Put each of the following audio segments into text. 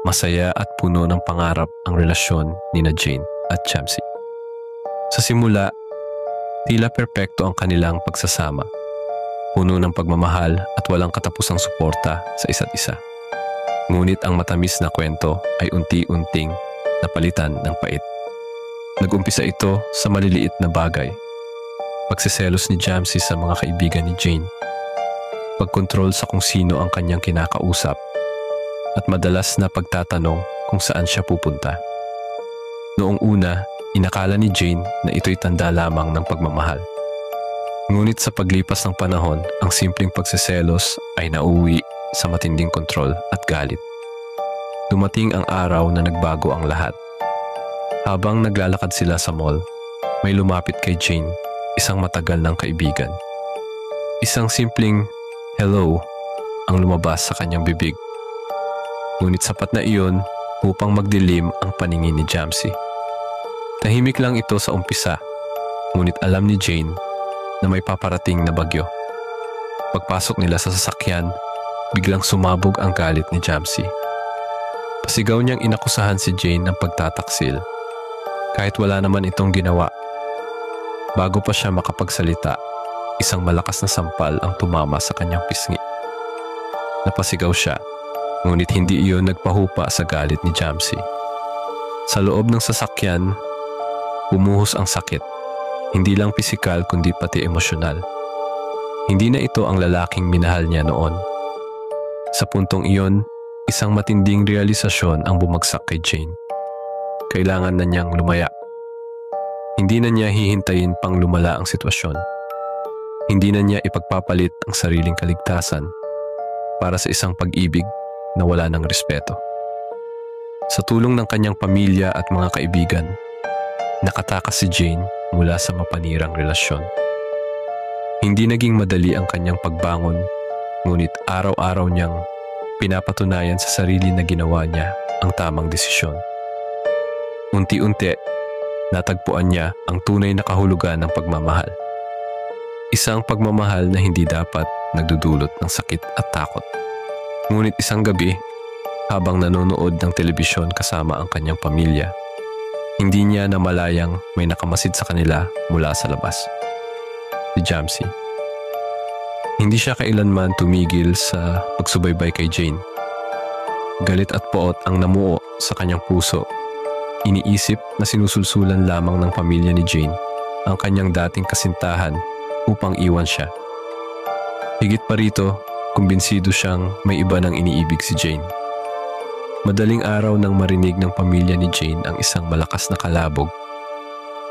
masaya at puno ng pangarap ang relasyon ni Jane at Jamsie. Sa simula, tila perpekto ang kanilang pagsasama, puno ng pagmamahal at walang katapusang suporta sa isa't isa. Ngunit ang matamis na kwento ay unti-unting napalitan ng pait. Nag-umpisa ito sa maliliit na bagay. Pagsiselos ni Jamsie sa mga kaibigan ni Jane, pagkontrol sa kung sino ang kanyang kinakausap, at madalas na pagtatanong kung saan siya pupunta. Noong una, inakala ni Jane na ito'y tanda lamang ng pagmamahal. Ngunit sa paglipas ng panahon, ang simpleng pagsiselos ay nauwi sa matinding kontrol at galit. Dumating ang araw na nagbago ang lahat. Habang naglalakad sila sa mall, may lumapit kay Jane, isang matagal ng kaibigan. Isang simpleng hello ang lumabas sa kanyang bibig. Ngunit sapat na iyon upang magdilim ang paningin ni Jamsie. Tahimik lang ito sa umpisa, ngunit alam ni Jane na may paparating na bagyo. Pagpasok nila sa sasakyan, biglang sumabog ang galit ni Jamsie. Pasigaw niyang inakusahan si Jane ng pagtataksil, kahit wala naman itong ginawa. Bago pa siya makapagsalita, isang malakas na sampal ang tumama sa kanyang pisngi. Napasigaw siya, ngunit hindi iyon nagpahupa sa galit ni Jamsie. Sa loob ng sasakyan, bumuhos ang sakit, hindi lang pisikal kundi pati emosyonal. Hindi na ito ang lalaking minahal niya noon. Sa puntong iyon, isang matinding realisasyon ang bumagsak kay Jane. Kailangan na niyang lumaya. Hindi na niya hihintayin pang lumala ang sitwasyon. Hindi na niya ipagpapalit ang sariling kaligtasan para sa isang pag-ibig na wala ng respeto. Sa tulong ng kanyang pamilya at mga kaibigan, nakatakas si Jane mula sa mapanirang relasyon. Hindi naging madali ang kanyang pagbangon, ngunit araw-araw niyang pinapatunayan sa sarili na ginawa niya ang tamang desisyon. Unti-unti, natagpuan niya ang tunay na kahulugan ng pagmamahal. Isang pagmamahal na hindi dapat nagdudulot ng sakit at takot. Ngunit isang gabi, habang nanonood ng telebisyon kasama ang kanyang pamilya, hindi niya namalayang may nakamasid sa kanila mula sa labas. Si Jamsie. Hindi siya kailanman tumigil sa pagsubaybay kay Jane. Galit at poot ang namuo sa kanyang puso. Iniisip na sinusulsulan lamang ng pamilya ni Jane ang kanyang dating kasintahan upang iwan siya. Higit pa rito, kumbinsido siyang may iba nang iniibig si Jane. Madaling araw nang marinig ng pamilya ni Jane ang isang malakas na kalabog,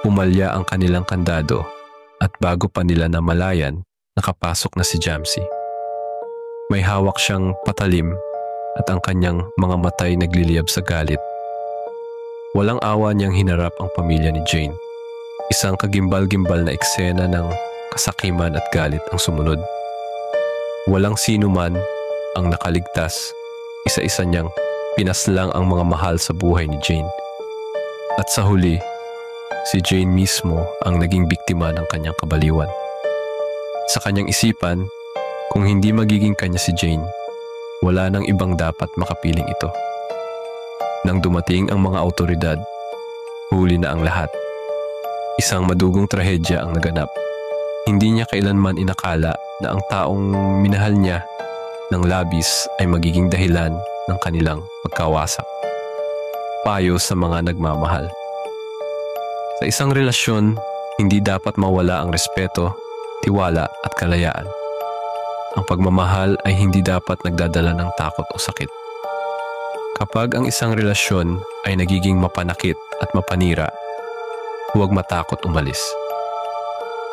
pumalya ang kanilang kandado at bago pa nila namalayan, nakapasok na si Jamsie. May hawak siyang patalim at ang kanyang mga matay nagliliyab sa galit. Walang awa niyang hinarap ang pamilya ni Jane. Isang kagimbal-gimbal na eksena ng kasakiman at galit ang sumunod. Walang sino man ang nakaligtas. Isa-isa niyang pinaslang ang mga mahal sa buhay ni Jane. At sa huli, si Jane mismo ang naging biktima ng kanyang kabaliwan. Sa kanyang isipan, kung hindi magiging kanya si Jane, wala nang ibang dapat makapiling ito. Nang dumating ang mga awtoridad, huli na ang lahat. Isang madugong trahedya ang naganap. Hindi niya kailanman inakala na ang taong minahal niya ng labis ay magiging dahilan ng kanilang pagkawasak. Payo sa mga nagmamahal. Sa isang relasyon, hindi dapat mawala ang respeto, tiwala at kalayaan. Ang pagmamahal ay hindi dapat nagdadala ng takot o sakit. Kapag ang isang relasyon ay nagiging mapanakit at mapanira, huwag matakot umalis.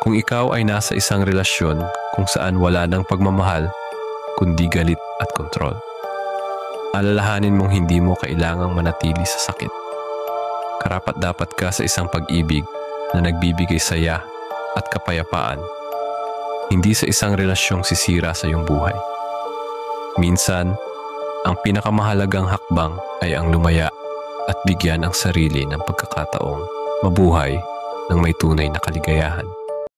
Kung ikaw ay nasa isang relasyon kung saan wala ng pagmamahal, kundi galit at kontrol, alalahanin mong hindi mo kailangang manatili sa sakit. Karapat-dapat ka sa isang pag-ibig na nagbibigay saya at kapayapaan, hindi sa isang relasyong sisira sa iyong buhay. Minsan, ang pinakamahalagang hakbang ay ang lumaya at bigyan ang sarili ng pagkakataong mabuhay ng may tunay na kaligayahan.